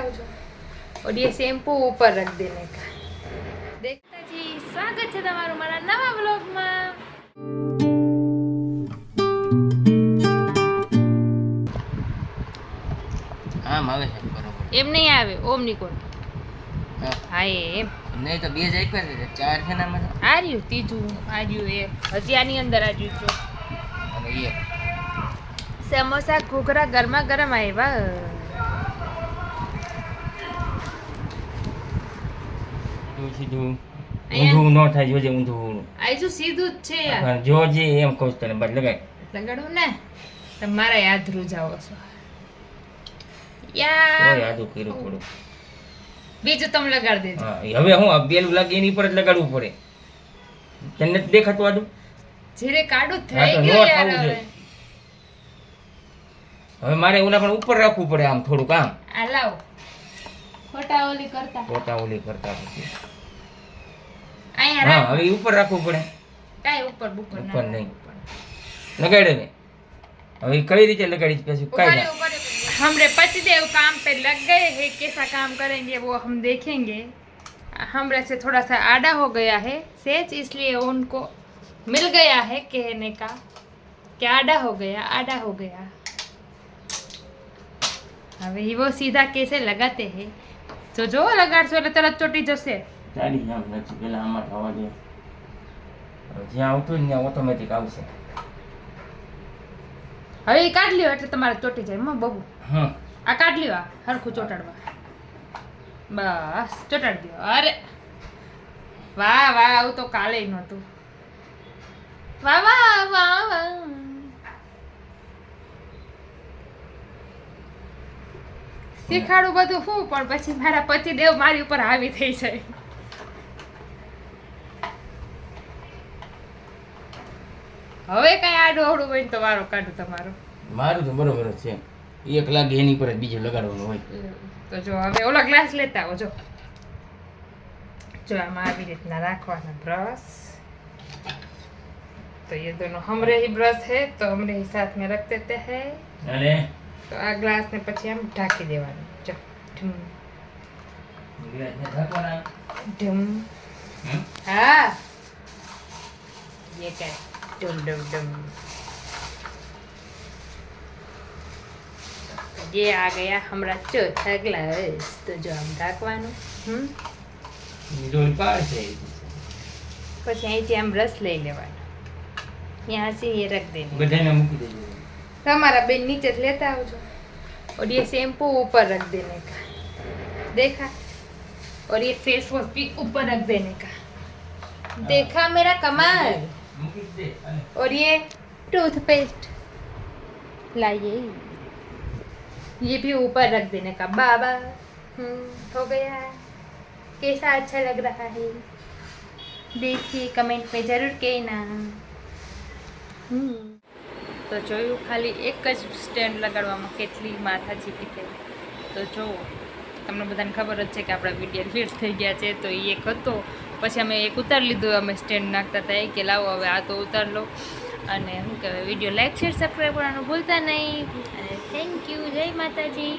આવજો और ये शैम्पू ऊपर रख देने का। देखता जी स्वागत है તમારું મારા નવા વ્લોગમાં। આમ આવે છે બરોબર એમ નહીં આવે ઓમ નિકોલ હા એમ નહીં તો બે જ આપ્યા છે ચાર છે ને આમાં આ રહ્યું ત્રીજું આ રહ્યું એ હજી આની અંદર આ રહ્યું જો અને એ સમોસા ઘૂઘરા ગરમા ગરમ આવ્યા। સીધું ઊંધું ન થાય જોજે ઊંધું આઈજુ સીધું જ છે યાર જોજે એમ કહું તને બસ લગાય લગાડું ને તમારા યાદ રૂજાવો છો તો યાર યાદ કર્યું થોડું બીજું તમે લગાડી દેજો। હા હવે હું આ બેલું લાગે એની પર જ લગાડવું પડે તને નથી દેખાતું આડું જીરે કાઢું હા થઈ તો ગયું નો યાર થવું હવે જોઈએ હવે મારે ઓલા પણ ઉપર રાખવું પડે આમ થોડુંક આમ આ લાવ ખોટા ઓલી કરતા પોતા ઓલી કરતા પછી અહીંયા હા રાખ હવે ઉપર રાખવું પડે કાઈ ઉપર બુકર ઉપર નહીં લગાડે ને હવે કઈ રીતે લગાડી પછી કઈ ના हमरे पतिदेव काम पे लग गए हैं कैसा काम करेंगे वो हम देखेंगे। हमरे से थोड़ा सा आड़ा हो गया है सेज इसलिए उनको मिल गया है कहने का कि आड़ा हो गया। अभी वो सीधा कैसे लगाते हैं तो जो लगाड़शो એટલે તરત ચોટી જશે। ચાલી આમ નથી પેલા આમાં થવા દે હવે જ્યાં આવતું ને ત્યાં ઓટોમેટિક આવશે હવે એ કાઢ લ્યો એટલે તમારે ચોટી જાય માં બબુ હા આ કાઢ લ્યો આ હરખું ચોટાડવા બસ ચોટાડી દો। અરે વાહ વાહ આવું તો કાલે નહોતું વાહ વાહ વાહ વાહ શીખાડું બધું હું પણ પછી મારા પતિદેવ મારી ઉપર હાવી થઈ જાય। હવે કઈ આડું અવડું હોય ને તો વારો કાઢું તમારો મારું તો બરોબર જ છે એક લાગે એની પર જ બીજું લગાડવાનું હોય તો જો હવે ઓલા ગ્લાસ લેતા આવો જો આમાં આવી રીતના રાખવાના બ્રશ। तो ये दोनों हमरे ही ब्रश है तो हमरे ही साथ में रख देते हैं। અને तो आ ग्लास ने પછી આમ ઢાંકી દેવાનું જો ઢમ ગ્લાસને ઢાંકવાના ઢમ हाँ ये क्या डम डम डम ये आ गया हमारा चौथा ग्लास। तो जो हम ઢાંકવાનું ડોલ પાર છે પછી અહીંથી આમ રસ લઈ લેવાનો यहाँ से ये रख देने બધાને મૂકી દેજો हमारा बेन नीचे से लेता हो जो और ये शैम्पू ऊपर रख देने का देखा और ये फेस वॉश भी ऊपर रख देने का देखा मेरा कमाल। મૂકી દે અને और ये टूथपेस्ट लाइए ये भी ऊपर रख देने का बाबा। हो गया कैसा अच्छा लग रहा है देखिए कमेंट में जरूर कहना। તો જોયું ખાલી એક જ સ્ટેન્ડ લગાડવામાં કેટલી માથાચીકી થઈ। તો જો તમને બધાને ખબર જ છે કે આપણા વિડીયો લેટ થઈ ગયા છે તો એ એક હતો પછી અમે એક ઉતારી લીધું અમે સ્ટેન્ડ નાખતા હતા કે લાવો હવે આ તો ઉતાર લો અને શું કહેવાય વિડીયો લાઈક શેર સબસ્ક્રાઈબ કરવાનું ભૂલતા નહીં અને થેન્ક યુ જય માતાજી।